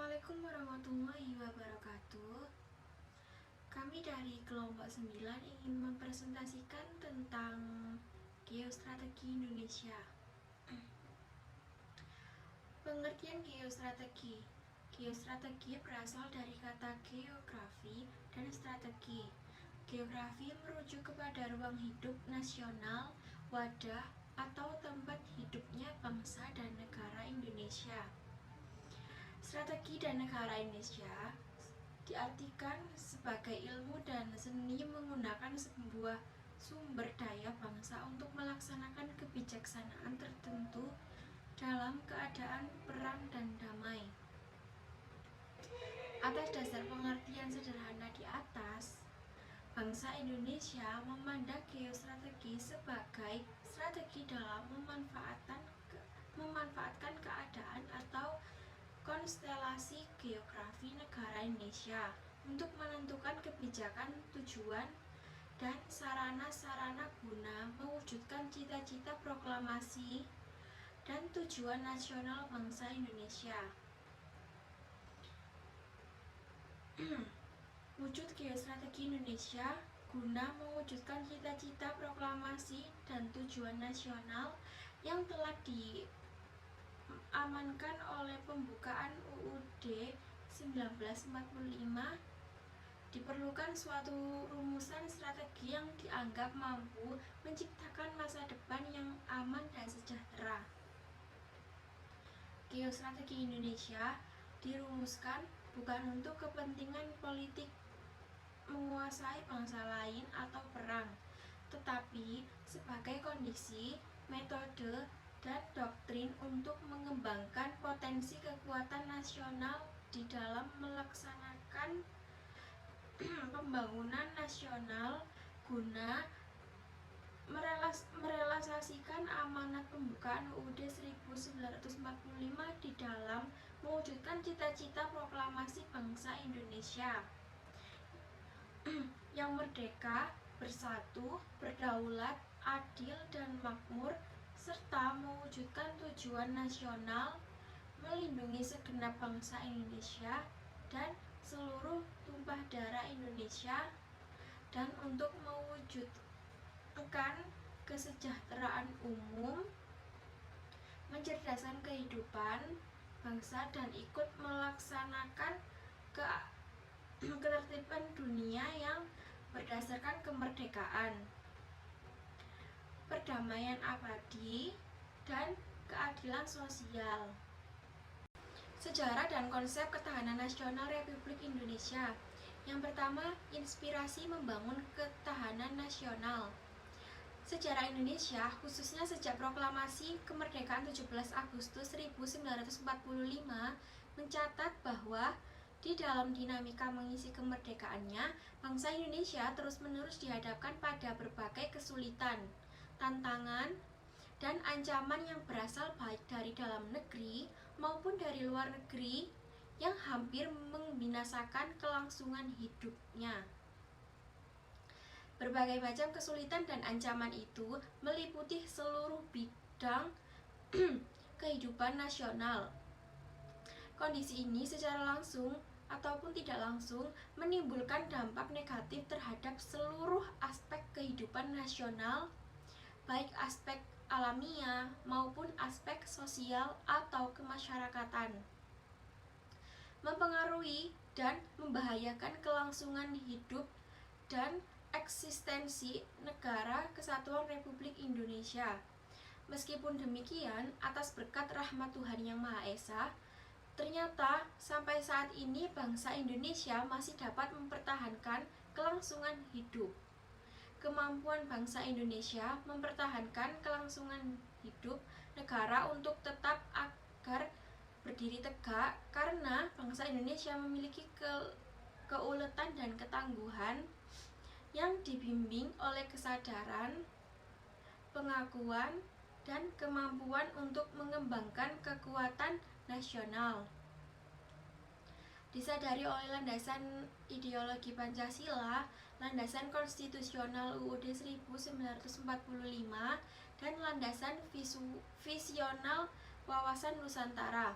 Assalamualaikum warahmatullahi wabarakatuh. Kami dari kelompok 9 ingin mempresentasikan tentang geostrategi Indonesia. Pengertian geostrategi. Geostrategi berasal dari kata geografi dan strategi. Geografi merujuk kepada ruang hidup nasional, wadah, atau tempat hidupnya bangsa dan negara Indonesia. Strategi dan negara Indonesia diartikan sebagai ilmu dan seni menggunakan sebuah sumber daya bangsa untuk melaksanakan kebijaksanaan tertentu dalam keadaan perang dan damai. Atas dasar pengertian sederhana di atas, bangsa Indonesia memandang geostrategi sebagai strategi dalam memanfaatkan keadaan atau konstelasi geografi negara Indonesia untuk menentukan kebijakan, tujuan, dan sarana-sarana guna mewujudkan cita-cita proklamasi dan tujuan nasional bangsa Indonesia. Wujud geostrategi Indonesia guna mewujudkan cita-cita proklamasi dan tujuan nasional yang telah diamankan oleh pembukaan UUD 1945, diperlukan suatu rumusan strategi yang dianggap mampu menciptakan masa depan yang aman dan sejahtera. Geostrategi Indonesia dirumuskan bukan untuk kepentingan politik menguasai bangsa lain atau perang, tetapi sebagai kondisi, metode, dan doktrin untuk mengembangkan potensi kekuatan nasional di dalam melaksanakan pembangunan nasional guna merealisasikan amanat pembukaan UUD 1945 di dalam mewujudkan cita-cita proklamasi bangsa Indonesia yang merdeka, bersatu, berdaulat, adil, dan makmur, serta mewujudkan tujuan nasional melindungi segenap bangsa Indonesia dan seluruh tumpah darah Indonesia, dan untuk mewujudkan kesejahteraan umum, mencerdaskan kehidupan bangsa, dan ikut melaksanakan ketertiban dunia yang berdasarkan kemerdekaan, perdamaian abadi, dan keadilan sosial. Sejarah dan konsep ketahanan nasional Republik Indonesia. Yang pertama, inspirasi membangun ketahanan nasional. Sejarah Indonesia, khususnya sejak proklamasi kemerdekaan 17 Agustus 1945, mencatat bahwa di dalam dinamika mengisi kemerdekaannya, bangsa Indonesia terus-menerus dihadapkan pada berbagai kesulitan, tantangan, dan ancaman yang berasal baik dari dalam negeri maupun dari luar negeri yang hampir membinasakan kelangsungan hidupnya. Berbagai macam kesulitan dan ancaman itu meliputi seluruh bidang kehidupan nasional. Kondisi ini secara langsung ataupun tidak langsung menimbulkan dampak negatif terhadap seluruh aspek kehidupan nasional, baik aspek alamiah maupun aspek sosial atau kemasyarakatan, mempengaruhi dan membahayakan kelangsungan hidup dan eksistensi Negara Kesatuan Republik Indonesia. Meskipun demikian, atas berkat rahmat Tuhan Yang Maha Esa, ternyata sampai saat ini bangsa Indonesia masih dapat mempertahankan kelangsungan hidup. Kemampuan bangsa Indonesia mempertahankan kelangsungan hidup negara untuk tetap agar berdiri tegak karena bangsa Indonesia memiliki keuletan dan ketangguhan yang dibimbing oleh kesadaran, pengakuan, dan kemampuan untuk mengembangkan kekuatan nasional. Disadari oleh landasan ideologi Pancasila, landasan konstitusional UUD 1945, dan landasan visional wawasan Nusantara.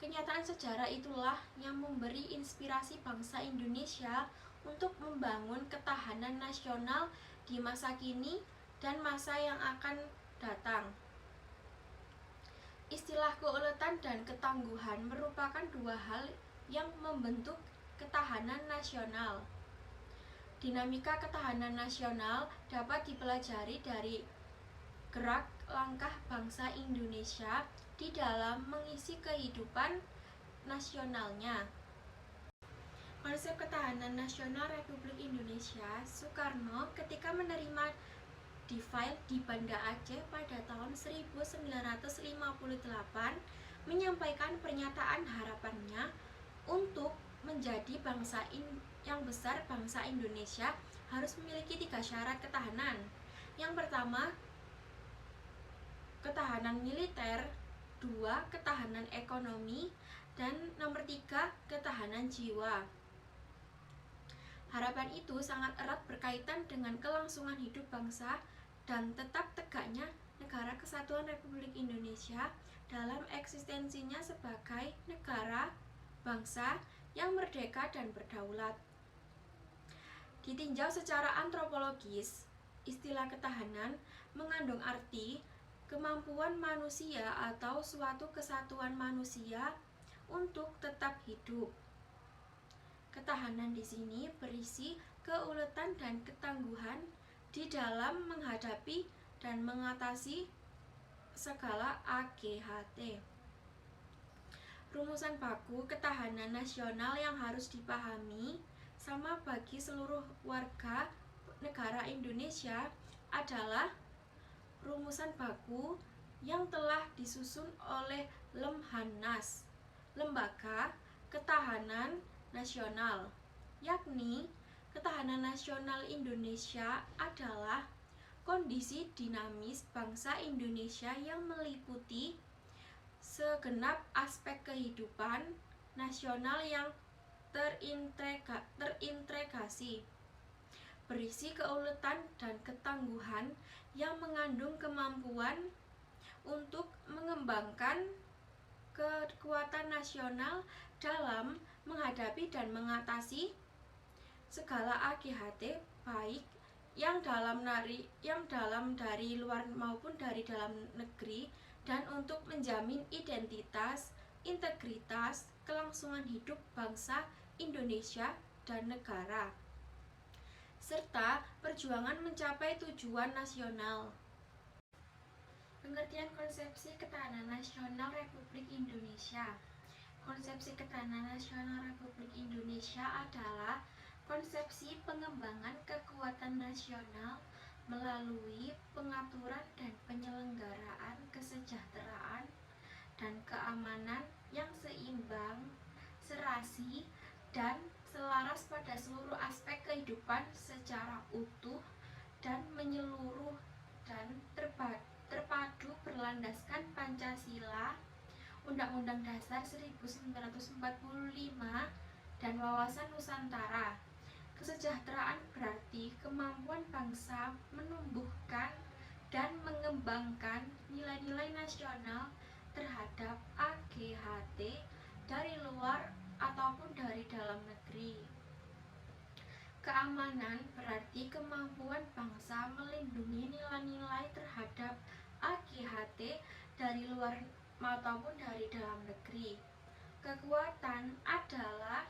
Kenyataan sejarah itulah yang memberi inspirasi bangsa Indonesia untuk membangun ketahanan nasional di masa kini dan masa yang akan datang. Istilah keuletan dan ketangguhan merupakan dua hal yang membentuk ketahanan nasional. Dinamika ketahanan nasional dapat dipelajari dari gerak langkah bangsa Indonesia di dalam mengisi kehidupan nasionalnya. Konsep ketahanan nasional Republik Indonesia, Soekarno ketika menerima di file di Banda Aceh pada tahun 1958 menyampaikan pernyataan harapannya untuk menjadi bangsa yang besar. Bangsa Indonesia harus memiliki 3 syarat ketahanan. Yang pertama, ketahanan militer, 2 ketahanan ekonomi, dan nomor 3 ketahanan jiwa. Harapan itu sangat erat berkaitan dengan kelangsungan hidup bangsa dan tetap tegaknya negara kesatuan Republik Indonesia dalam eksistensinya sebagai negara bangsa yang merdeka dan berdaulat. Ditinjau secara antropologis, istilah ketahanan mengandung arti kemampuan manusia atau suatu kesatuan manusia untuk tetap hidup. Ketahanan di sini berisi keuletan dan ketangguhan di dalam menghadapi dan mengatasi segala AGHT. Rumusan baku ketahanan nasional yang harus dipahami sama bagi seluruh warga negara Indonesia adalah rumusan baku yang telah disusun oleh Lemhanas, Lembaga Ketahanan Nasional, yakni ketahanan nasional Indonesia adalah kondisi dinamis bangsa Indonesia yang meliputi segenap aspek kehidupan nasional yang terintegrasi, berisi keuletan dan ketangguhan yang mengandung kemampuan untuk mengembangkan kekuatan nasional dalam menghadapi dan mengatasi segala AGHT, baik yang dalam dari luar maupun dari dalam negeri, dan untuk menjamin identitas, integritas, kelangsungan hidup bangsa Indonesia dan negara, serta perjuangan mencapai tujuan nasional. Pengertian konsepsi ketahanan nasional Republik Indonesia. Konsepsi ketahanan nasional Republik Indonesia adalah konsepsi pengembangan kekuatan nasional melalui pengaturan dan penyelenggaraan kesejahteraan dan keamanan yang seimbang, serasi, dan selaras pada seluruh aspek kehidupan secara utuh dan menyeluruh dan terpadu berlandaskan Pancasila, Undang-Undang Dasar 1945, dan wawasan Nusantara. Kesejahteraan berarti kemampuan bangsa menumbuhkan dan mengembangkan nilai-nilai nasional terhadap AGHT dari luar ataupun dari dalam negeri. Keamanan berarti kemampuan bangsa melindungi nilai-nilai terhadap AGHT dari luar maupun dari dalam negeri. Kekuatan adalah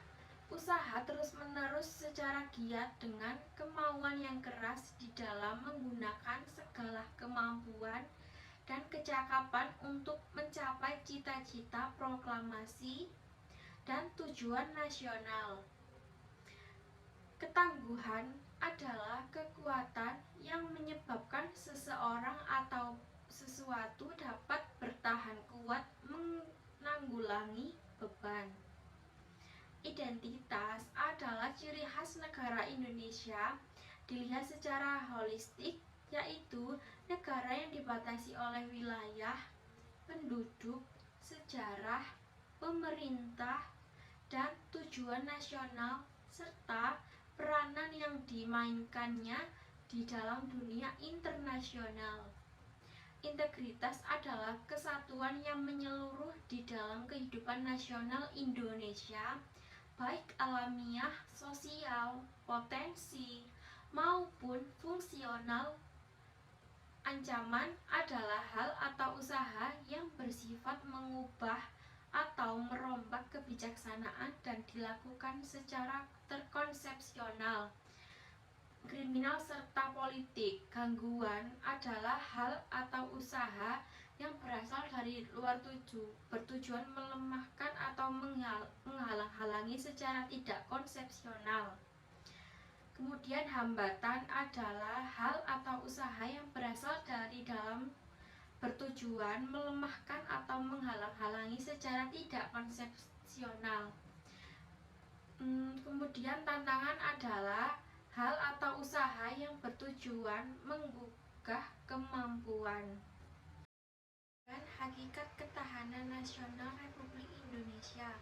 usaha terus-menerus secara giat dengan kemauan yang keras di dalam menggunakan segala kemampuan dan kecakapan untuk mencapai cita-cita, proklamasi, dan tujuan nasional. Ketangguhan adalah kekuatan yang menyebabkan seseorang atau sesuatu dapat bertahan kuat menanggulangi beban. Identitas adalah ciri khas negara Indonesia dilihat secara holistik, yaitu negara yang dibatasi oleh wilayah, penduduk, sejarah, pemerintah, dan tujuan nasional, serta peranan yang dimainkannya di dalam dunia internasional. integritas adalah kesatuan yang menyeluruh di dalam kehidupan nasional Indonesia, baik alamiah, sosial, potensi, maupun fungsional. Ancaman adalah hal atau usaha yang bersifat mengubah atau merombak kebijaksanaan dan dilakukan secara terkonsepsional. Kriminal serta politik. Gangguan adalah hal atau usaha yang berasal dari luar bertujuan melemahkan atau menghalang-halangi secara tidak konsepsional. Kemudian hambatan adalah hal atau usaha yang berasal dari dalam bertujuan melemahkan atau menghalang-halangi secara tidak konsepsional. Kemudian tantangan adalah hal atau usaha yang bertujuan menggugah kemampuan. Dan hakikat ketahanan nasional Republik Indonesia.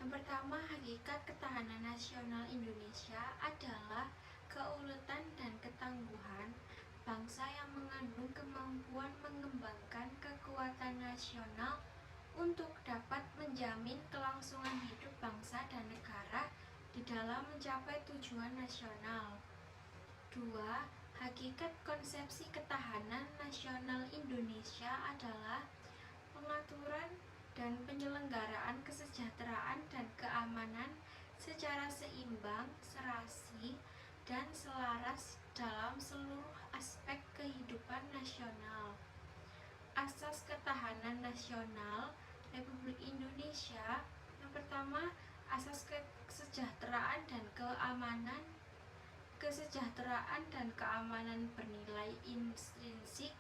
Yang pertama, hakikat ketahanan nasional Indonesia adalah keuletan dan ketangguhan bangsa yang mengandung kemampuan mengembangkan kekuatan nasional untuk dapat menjamin kelangsungan hidup bangsa dan negara di dalam mencapai tujuan nasional. 2. Hakikat konsepsi ketahanan nasional Indonesia adalah pengaturan dan penyelenggaraan kesejahteraan dan keamanan secara seimbang, serasi, dan selaras dalam seluruh aspek kehidupan nasional. Asas ketahanan nasional Republik Indonesia. Yang pertama, asas kesejahteraan dan keamanan. Kesejahteraan dan keamanan bernilai intrinsik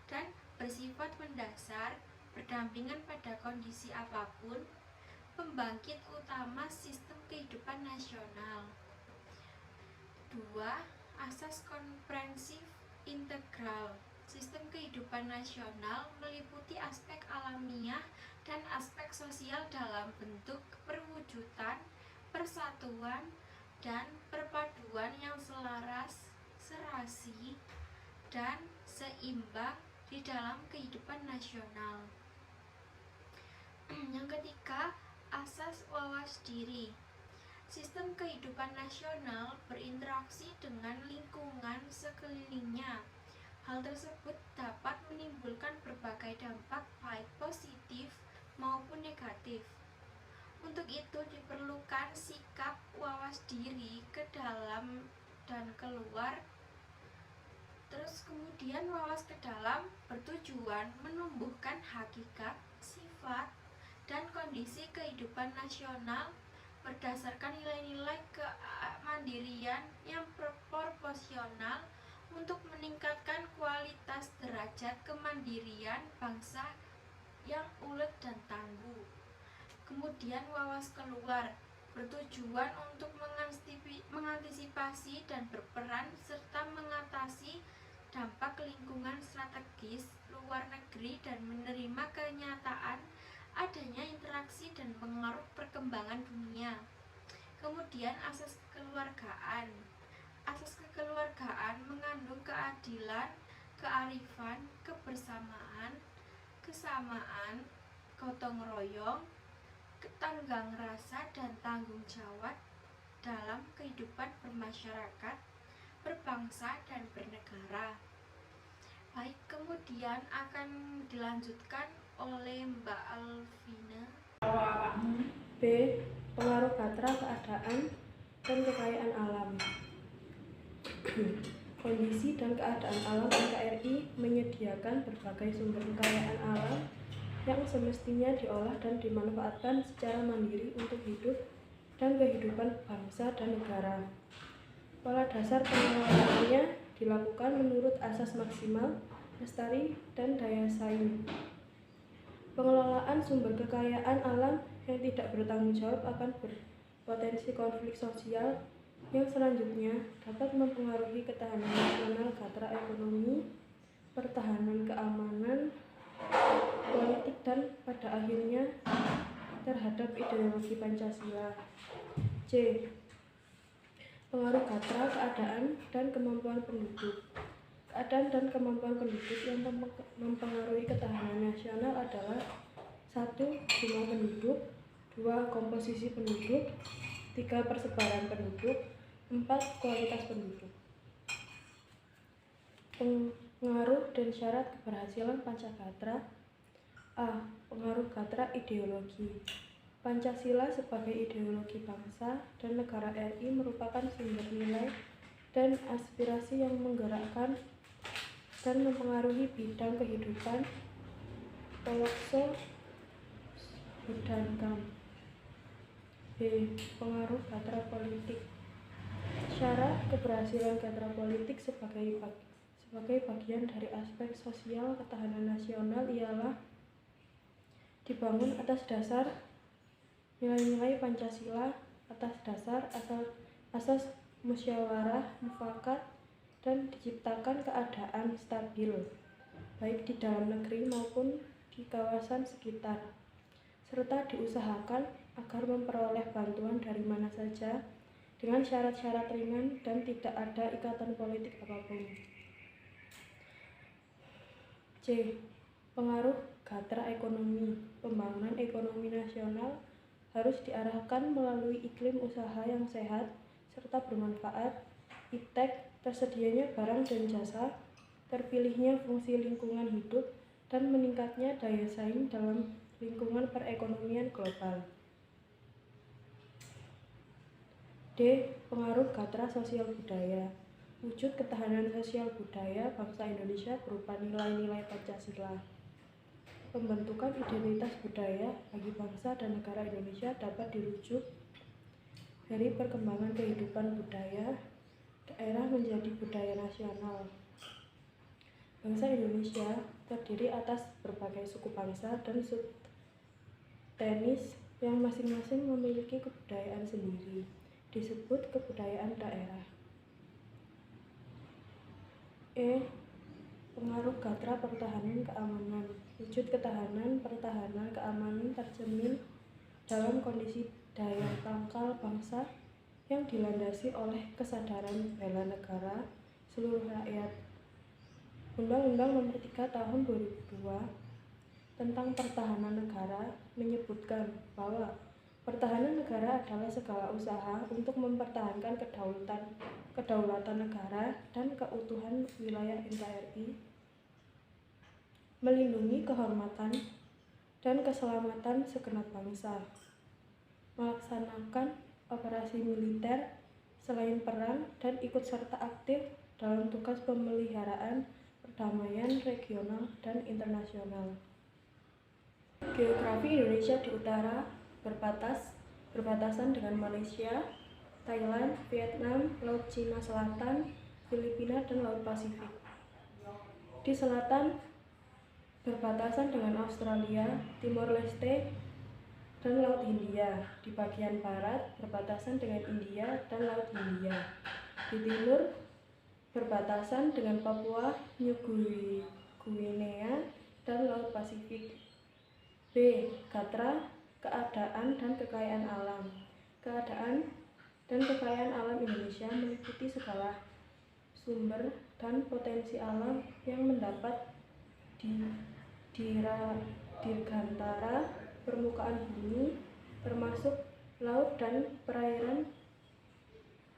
dan bersifat mendasar, berdampingan pada kondisi apapun, pembangkit utama sistem kehidupan nasional. 2. Asas komprehensif integral. Sistem kehidupan nasional meliputi aspek alamiah dan aspek sosial dalam bentuk perwujudan, persatuan, dan perpaduan yang selaras, serasi, dan seimbang di dalam kehidupan nasional. Yang ketiga, asas wawas diri. Sistem kehidupan nasional berinteraksi dengan lingkungan sekelilingnya. Hal tersebut dapat menimbulkan berbagai dampak baik positif maupun negatif. Untuk itu diperlukan sikap wawas diri ke dalam dan keluar. Terus kemudian wawas ke dalam bertujuan menumbuhkan hakikat, sifat, dan kondisi kehidupan nasional berdasarkan nilai-nilai kemandirian yang proporsional untuk meningkatkan kualitas derajat kemandirian bangsa yang ulet dan tangguh. Kemudian wawas keluar bertujuan untuk mengantisipasi dan berperan serta mengatasi dampak lingkungan strategis luar negeri dan menerima kenyataan adanya interaksi dan pengaruh perkembangan dunia. Kemudian asas kekeluargaan. Asas kekeluargaan mengandung keadilan, kearifan, kebersamaan, kesamaan, gotong royong, ketanggang rasa, dan tanggung jawab dalam kehidupan bermasyarakat, berbangsa, dan bernegara. Baik, kemudian akan dilanjutkan oleh Mbak Alvina. B. Pengaruh batra keadaan dan kekayaan alam. Kondisi dan keadaan alam NKRI menyediakan berbagai sumber kekayaan alam yang semestinya diolah dan dimanfaatkan secara mandiri untuk hidup dan kehidupan bangsa dan negara. Pola dasar pengelolaannya dilakukan menurut asas maksimal, lestari, dan daya saing. Pengelolaan sumber kekayaan alam yang tidak bertanggung jawab akan berpotensi konflik sosial yang selanjutnya dapat mempengaruhi ketahanan nasional, gatra ekonomi, pertahanan keamanan, politik, dan pada akhirnya terhadap ideologi Pancasila. C. Pengaruh gatra keadaan dan kemampuan penduduk. keadaan dan kemampuan penduduk yang mempengaruhi ketahanan nasional adalah 1. Jumlah penduduk, 2. Komposisi penduduk, 3. Persebaran penduduk, 4. Kualitas penduduk. Pengaruh dan syarat keberhasilan Pancagatra. A. Pengaruh Gatra ideologi. Pancasila sebagai ideologi bangsa dan negara RI merupakan sumber nilai dan aspirasi yang menggerakkan dan mempengaruhi bidang kehidupan Polokso Budankam. B. Pengaruh Gatra politik. Syarat keberhasilan Gatra politik sebagai bagian dari aspek sosial ketahanan nasional ialah dibangun atas dasar nilai-nilai Pancasila, atas dasar asas musyawarah mufakat, dan diciptakan keadaan stabil baik di dalam negeri maupun di kawasan sekitar, serta diusahakan agar memperoleh bantuan dari mana saja dengan syarat-syarat ringan dan tidak ada ikatan politik apapun. C. Pengaruh Gatra ekonomi. Pembangunan ekonomi nasional harus diarahkan melalui iklim usaha yang sehat serta bermanfaat, iptek, tersedianya barang dan jasa, terpilihnya fungsi lingkungan hidup, dan meningkatnya daya saing dalam lingkungan perekonomian global. D. Pengaruh Gatra sosial budaya. Wujud ketahanan sosial budaya bangsa Indonesia berupa nilai-nilai Pancasila. Pembentukan identitas budaya bagi bangsa dan negara Indonesia dapat dirujuk dari perkembangan kehidupan budaya daerah menjadi budaya nasional. Bangsa Indonesia terdiri atas berbagai suku bangsa dan subetnis yang masing-masing memiliki kebudayaan sendiri, disebut kebudayaan daerah. E. Pengaruh Gatra pertahanan keamanan. Wujud ketahanan, pertahanan, keamanan tercermin dalam kondisi daya tangkal bangsa yang dilandasi oleh kesadaran bela negara seluruh rakyat. Undang-Undang Nomor 3 Tahun 2002 tentang Pertahanan Negara menyebutkan bahwa pertahanan negara adalah segala usaha untuk mempertahankan kedaulatan negara dan keutuhan wilayah NKRI, melindungi kehormatan dan keselamatan segenap bangsa, melaksanakan operasi militer selain perang, dan ikut serta aktif dalam tugas pemeliharaan perdamaian regional dan internasional. Geografi Indonesia di utara berbatasan dengan Malaysia, Thailand, Vietnam, Laut Cina Selatan, Filipina, dan Laut Pasifik. Di selatan berbatasan dengan Australia, Timor Leste, dan Laut Hindia. Di bagian barat berbatasan dengan India dan Laut Hindia. Di timur berbatasan dengan Papua New Guinea dan Laut Pasifik. B. Gatra, keadaan dan kekayaan alam. Keadaan dan kekayaan alam Indonesia meliputi segala sumber dan potensi alam yang mendapat dirgantara permukaan bumi, termasuk laut dan perairan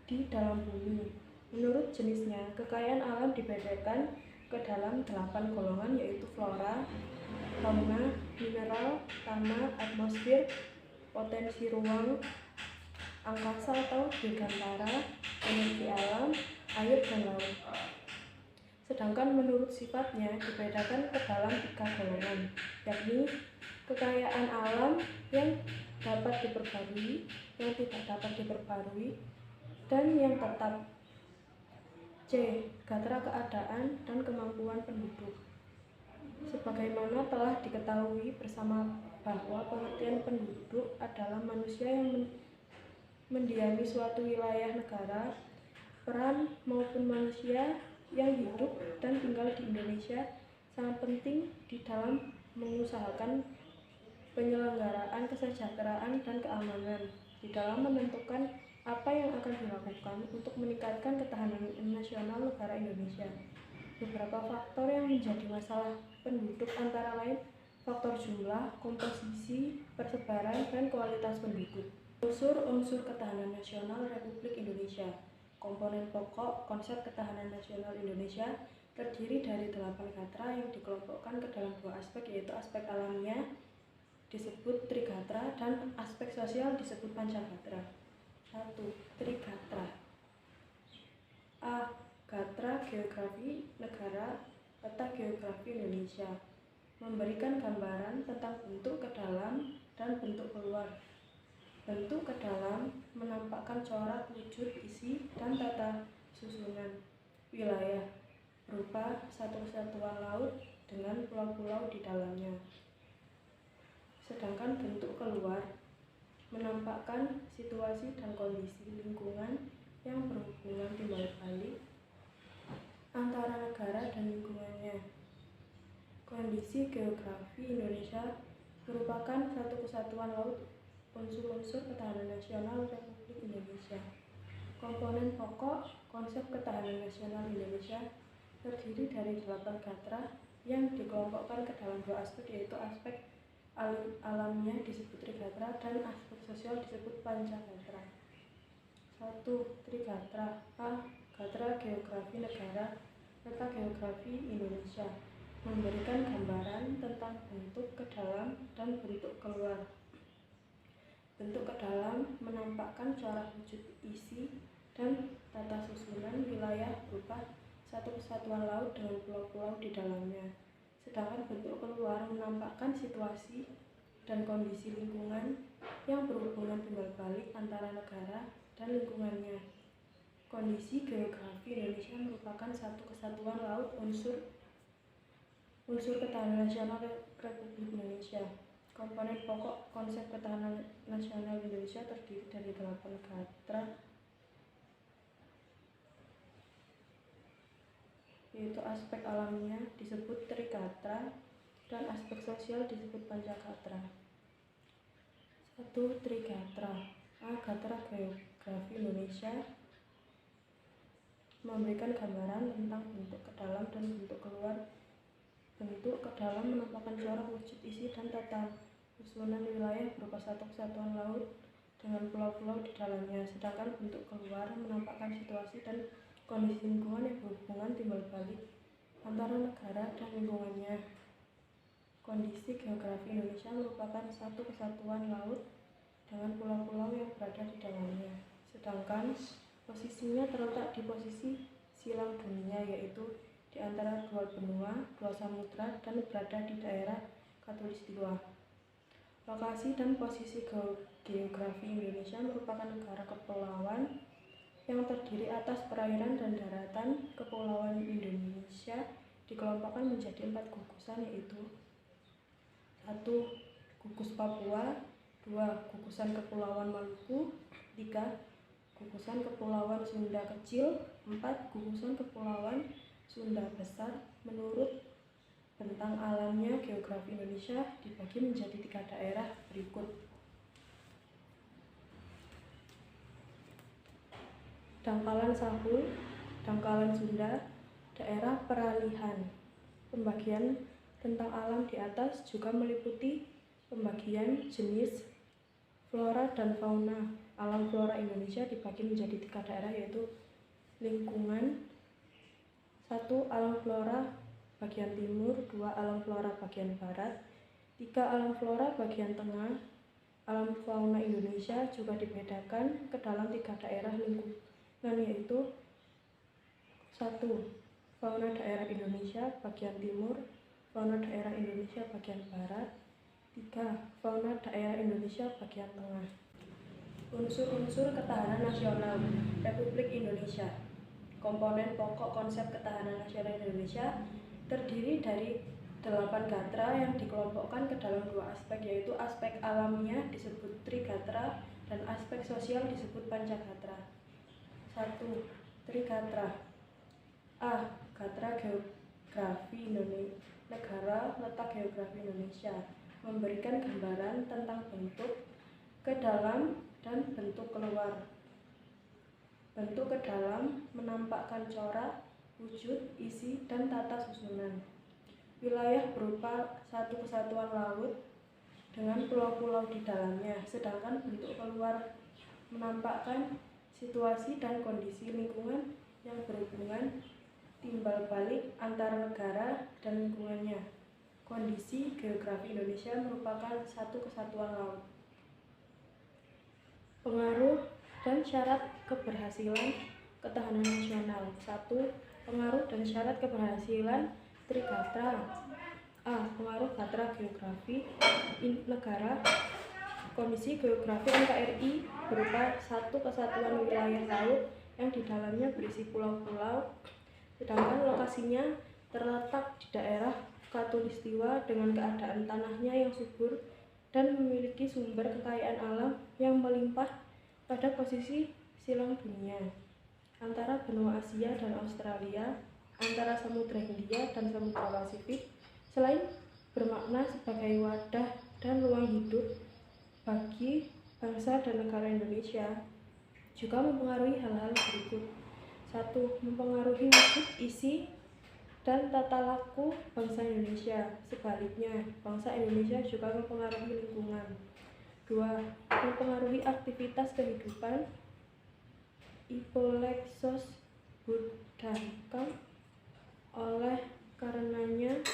di dalam bumi. Menurut jenisnya, kekayaan alam dibedakan ke dalam 8 golongan, yaitu flora, fauna, mineral, tanah, atmosfer, potensi ruang, angkasa atau dirgantara, energi alam, air, dan laut. Sedangkan menurut sifatnya dibedakan ke dalam 3 golongan, yakni kekayaan alam yang dapat diperbarui, yang tidak dapat diperbarui, dan yang tetap. C. Gatra keadaan dan kemampuan penduduk. Sebagaimana telah diketahui bersama bahwa pengertian penduduk adalah manusia yang mendiami suatu wilayah negara, peran maupun manusia yang hidup dan tinggal di Indonesia sangat penting di dalam mengusahakan penyelenggaraan kesejahteraan dan keamanan, di dalam menentukan apa yang akan dilakukan untuk meningkatkan ketahanan nasional negara Indonesia. Beberapa faktor yang menjadi masalah penduduk antara lain faktor jumlah, komposisi, persebaran, dan kualitas penduduk. Unsur-unsur ketahanan nasional Republik Indonesia. Komponen pokok konsep ketahanan nasional Indonesia terdiri dari 8 gatra yang dikelompokkan ke dalam 2 aspek, yaitu aspek alamiah disebut trigatra dan aspek sosial disebut pancagatra. 1. Trigatra. A. Gatra geografi negara, peta geografi Indonesia, memberikan gambaran tentang bentuk ke dalam dan bentuk keluar. Bentuk ke dalam menampakkan corak, wujud, isi, dan tata susunan wilayah berupa satu kesatuan laut dengan pulau-pulau di dalamnya. Sedangkan bentuk keluar menampakkan situasi dan kondisi lingkungan yang berhubungan timbal balik antara negara dan lingkungannya. Kondisi geografi Indonesia merupakan satu kesatuan laut. Unsur-unsur ketahanan nasional Republik Indonesia. Komponen pokok konsep ketahanan nasional Indonesia terdiri dari 8 gatra yang dikelompokkan ke dalam 2 aspek, yaitu aspek alamiah disebut trigatra dan aspek sosial disebut pancagatra. 1. Trigatra. A. Gatra geografi negara, peta geografi Indonesia, memberikan gambaran tentang bentuk ke dalam dan bentuk keluar. Bentuk ke dalam menampakkan corak, wujud, isi, dan tata susunan wilayah berupa satu kesatuan laut dengan pulau-pulau di dalamnya. Sedangkan bentuk keluar menampakkan situasi dan kondisi lingkungan yang berhubungan timbal balik antara negara dan lingkungannya. Kondisi geografi Indonesia merupakan satu kesatuan laut. Unsur ketahanan nasional Republik Indonesia. Komponen pokok konsep ketahanan nasional Indonesia terdiri dari 8 gatra, yaitu aspek alamiah disebut trigatra dan aspek sosial disebut pancagatra. 1. Trigatra. A. Gatra geografi Indonesia, memberikan gambaran tentang bentuk ke dalam dan bentuk keluar. Bentuk ke dalam menampakkan corak, wujud, isi, dan tata susunan wilayah berupa satu kesatuan laut dengan pulau-pulau di dalamnya. Sedangkan bentuk keluar menampakkan situasi dan kondisi lingkungan yang berhubungan timbal balik antara negara dan lingkungannya. Kondisi geografi Indonesia merupakan satu kesatuan laut dengan pulau-pulau yang berada di dalamnya. Sedangkan posisinya terletak di posisi silang dunia, yaitu di antara 2 benua, 2 samudra, dan berada di daerah Khatulistiwa. Lokasi dan posisi geografi Indonesia merupakan negara kepulauan yang terdiri atas perairan dan daratan. Kepulauan Indonesia dikelompokkan menjadi 4 gugusan, yaitu 1. Gugus Papua, 2. Gugusan Kepulauan Maluku, 3. Gugusan Kepulauan Sunda Kecil, 4. Gugusan Kepulauan Sunda Besar. Menurut bentang alamnya, geografi Indonesia dibagi menjadi 3 daerah berikut. Dangkalan Sahul, Dangkalan Sunda, daerah peralihan. Pembagian tentang alam di atas juga meliputi pembagian jenis flora dan fauna. Alam flora Indonesia dibagi menjadi 3 daerah, yaitu lingkungan. 1. Alam flora bagian timur, 2. Alam flora bagian barat, 3. Alam flora bagian tengah. Alam fauna Indonesia juga dibedakan ke dalam 3 daerah lingkungan, yaitu 1. Fauna daerah Indonesia bagian timur, fauna daerah Indonesia bagian barat, 3. Fauna daerah Indonesia bagian tengah. Unsur-unsur ketahanan nasional Republik Indonesia. Komponen pokok konsep ketahanan nasional Indonesia terdiri dari 8 gatra yang dikelompokkan ke dalam 2 aspek, yaitu aspek alamiah disebut trigatra dan aspek sosial disebut pancagatra. 1. Trigatra. A. Gatra geografi negara, letak geografi Indonesia, memberikan gambaran tentang bentuk ke dalam dan bentuk keluar. Bentuk ke dalam menampakkan corak, wujud, isi, dan tata susunan. Wilayah berupa satu kesatuan laut dengan pulau-pulau di dalamnya, sedangkan bentuk keluar menampakkan situasi dan kondisi lingkungan yang berhubungan timbal balik antara negara dan lingkungannya. Kondisi geografi Indonesia merupakan satu kesatuan laut. Pengaruh dan syarat keberhasilan ketahanan nasional. 1. Pengaruh dan syarat keberhasilan Trigatra. A. Pengaruh gatra geografi negara. Kondisi geografi NKRI berupa satu kesatuan wilayah laut yang di dalamnya berisi pulau-pulau, sedangkan lokasinya terletak di daerah Khatulistiwa dengan keadaan tanahnya yang subur dan memiliki sumber kekayaan alam yang melimpah pada posisi silang dunia antara benua Asia dan Australia, antara Samudra Hindia dan Samudra Pasifik. Selain bermakna sebagai wadah dan ruang hidup bagi bangsa dan negara Indonesia, juga mempengaruhi hal-hal berikut. 1. Mempengaruhi wujud, isi, dan tata laku bangsa Indonesia. Sebaliknya, bangsa Indonesia juga mempengaruhi lingkungan. 2. Mempengaruhi aktivitas kehidupan Ipolexos Budakam. Oleh karenanya,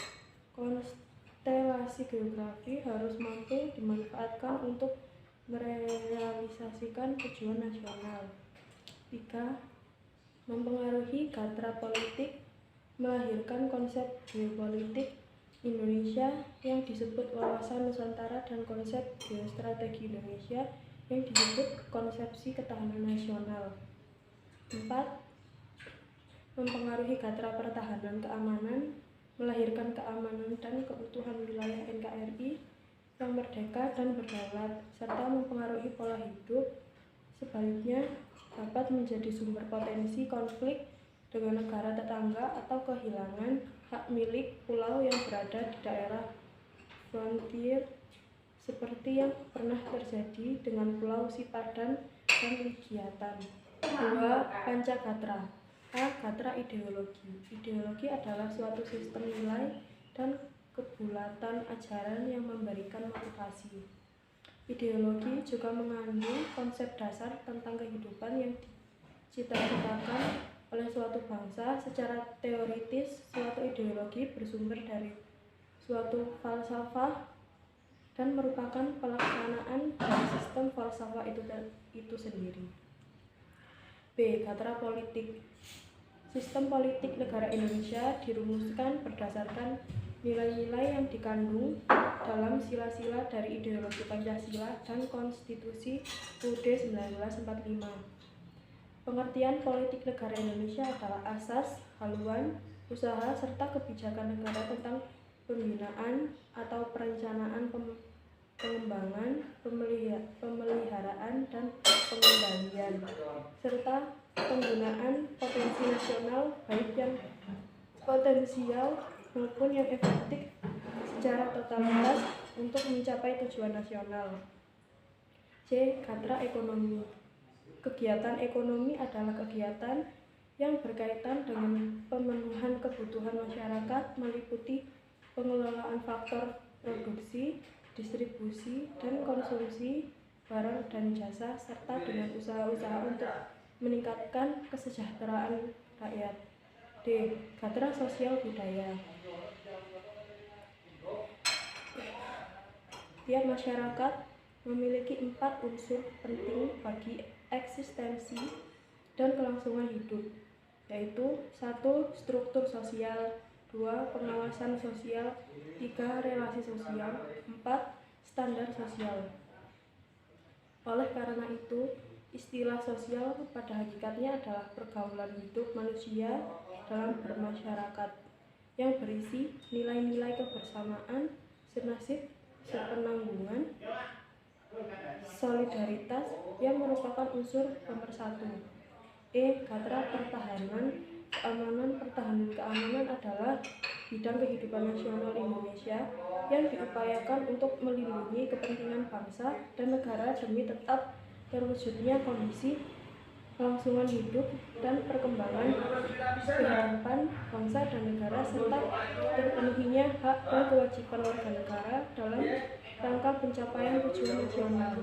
konstelasi geografi harus mampu dimanfaatkan untuk merealisasikan tujuan nasional. 3. Mempengaruhi gatra politik, melahirkan konsep geopolitik Indonesia yang disebut wawasan Nusantara dan konsep geostrategi Indonesia yang disebut konsepsi ketahanan nasional. 4. Mempengaruhi gatra pertahanan keamanan, melahirkan keamanan dan keutuhan wilayah NKRI yang merdeka dan berdaulat, serta mempengaruhi pola hidup. Sebaliknya, dapat menjadi sumber potensi konflik dengan negara tetangga atau kehilangan hak milik pulau yang berada di daerah frontier, seperti yang pernah terjadi dengan Pulau Sipadan dan Legiatan. 2. Pancagatra. A. Gatra ideologi. Ideologi adalah suatu sistem nilai dan kebulatan ajaran yang memberikan motivasi. Ideologi juga mengandung konsep dasar tentang kehidupan yang dicita-citakan oleh suatu bangsa. Secara teoritis, suatu ideologi bersumber dari suatu falsafah dan merupakan pelaksanaan dari sistem falsafah itu sendiri. B. Gatra politik. Sistem politik negara Indonesia dirumuskan berdasarkan nilai-nilai yang dikandung dalam sila-sila dari ideologi Pancasila dan Konstitusi UUD 1945. Pengertian politik negara Indonesia adalah asas, haluan, usaha, serta kebijakan negara tentang pembinaan atau perencanaan pengembangan, pemeliharaan, dan pengendalian, serta penggunaan potensi nasional baik yang potensial maupun yang efektif secara totalitas untuk mencapai tujuan nasional. C. Gatra ekonomi. Kegiatan ekonomi adalah kegiatan yang berkaitan dengan pemenuhan kebutuhan masyarakat, meliputi pengelolaan faktor produksi, distribusi, dan konsumsi barang dan jasa, serta dengan usaha-usaha untuk meningkatkan kesejahteraan rakyat. D. Gatra sosial budaya. Tiap masyarakat memiliki 4 unsur penting bagi eksistensi dan kelangsungan hidup, yaitu 1. Struktur sosial, 2. Pengawasan sosial, 3. Relasi sosial, 4. Standar sosial. Oleh karena itu, istilah sosial pada hakikatnya adalah pergaulan hidup manusia dalam bermasyarakat yang berisi nilai-nilai kebersamaan, senasib, sepenanggungan, solidaritas yang merupakan unsur pemersatu. E. Gatra pertahanan keamanan. Pertahanan keamanan adalah bidang kehidupan nasional Indonesia yang diupayakan untuk melindungi kepentingan bangsa dan negara demi tetap terwujudnya kondisi kelangsungan hidup, dan perkembangan kehidupan bangsa dan negara, serta terpenuhinya hak dan kewajiban warga negara dalam rangka pencapaian tujuan nasional.